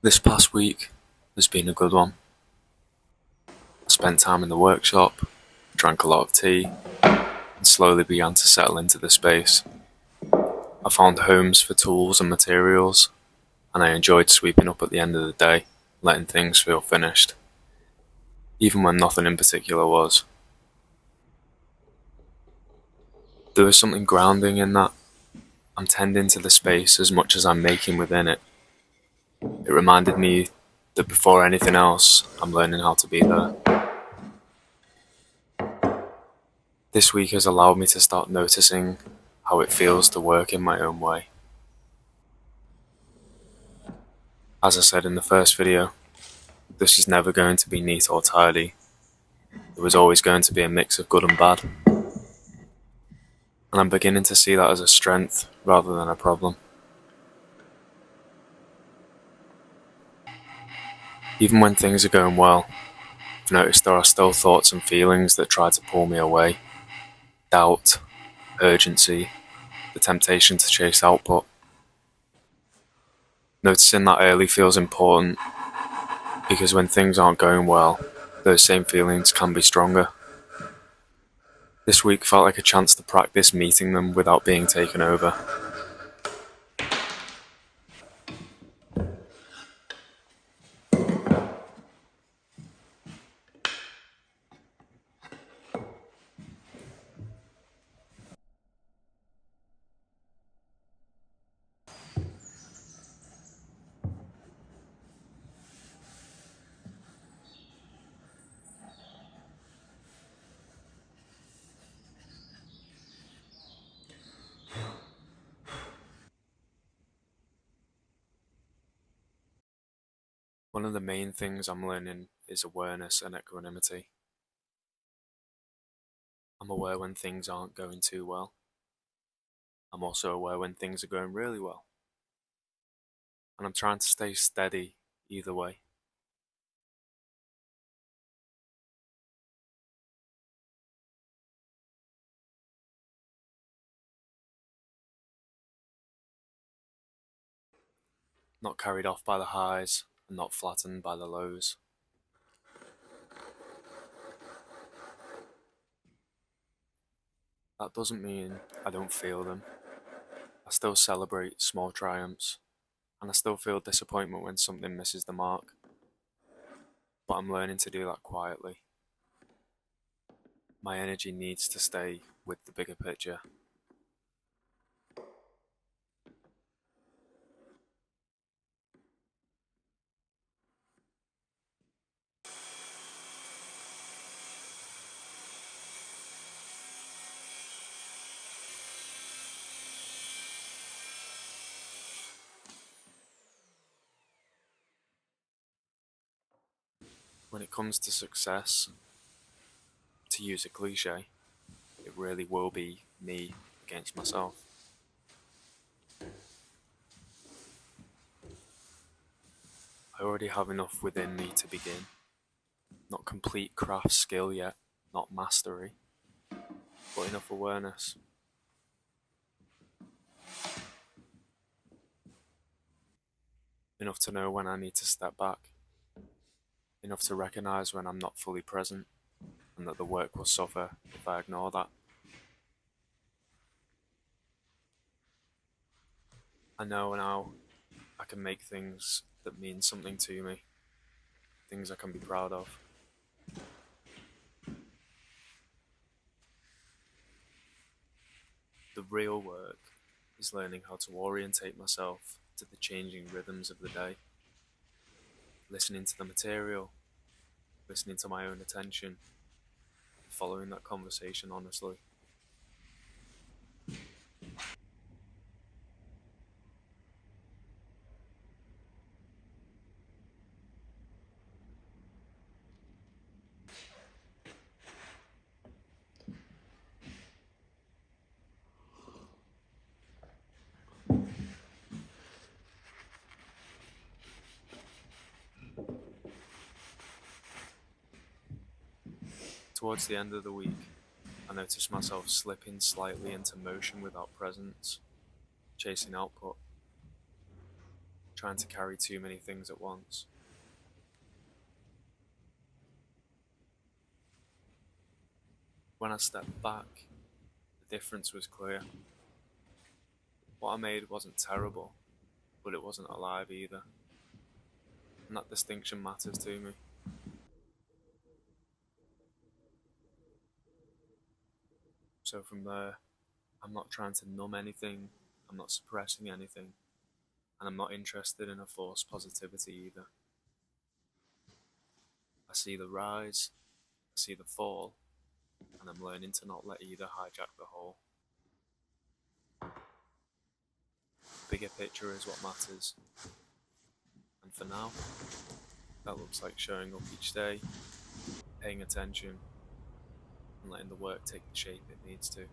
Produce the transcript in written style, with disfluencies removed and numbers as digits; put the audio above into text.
This past week has been a good one. I spent time in the workshop, drank a lot of tea, and slowly began to settle into the space. I found homes for tools and materials, and I enjoyed sweeping up at the end of the day, letting things feel finished, even when nothing in particular was. There was something grounding in that. I'm tending to the space as much as I'm making within it. It reminded me that before anything else, I'm learning how to be there. This week has allowed me to start noticing how it feels to work in my own way. As I said in the first video, this is never going to be neat or tidy. There was always going to be a mix of good and bad. And I'm beginning to see that as a strength rather than a problem. Even when things are going well, I've noticed there are still thoughts and feelings that try to pull me away. Doubt, urgency, the temptation to chase output. Noticing that early feels important because when things aren't going well, those same feelings can be stronger. This week felt like a chance to practice meeting them without being taken over. One of the main things I'm learning is awareness and equanimity. I'm aware when things aren't going too well. I'm also aware when things are going really well. And I'm trying to stay steady either way. Not carried off by the highs and not flattened by the lows. That doesn't mean I don't feel them. I still celebrate small triumphs, and I still feel disappointment when something misses the mark. But I'm learning to do that quietly. My energy needs to stay with the bigger picture. When it comes to success, to use a cliche, it really will be me against myself. I already have enough within me to begin. Not complete craft skill yet, not mastery, but enough awareness. Enough to know when I need to step back. Enough to recognise when I'm not fully present, and that the work will suffer if I ignore that. I know now I can make things that mean something to me, things I can be proud of. The real work is learning how to orientate myself to the changing rhythms of the day, listening to the material, listening to my own attention, following that conversation honestly. Towards the end of the week, I noticed myself slipping slightly into motion without presence, chasing output, trying to carry too many things at once. When I stepped back, the difference was clear. What I made wasn't terrible, but it wasn't alive either. And that distinction matters to me. So from there, I'm not trying to numb anything, I'm not suppressing anything, and I'm not interested in a false positivity either. I see the rise, I see the fall, and I'm learning to not let either hijack the whole. The bigger picture is what matters. And for now, that looks like showing up each day, paying attention, and letting the work take the shape it needs to.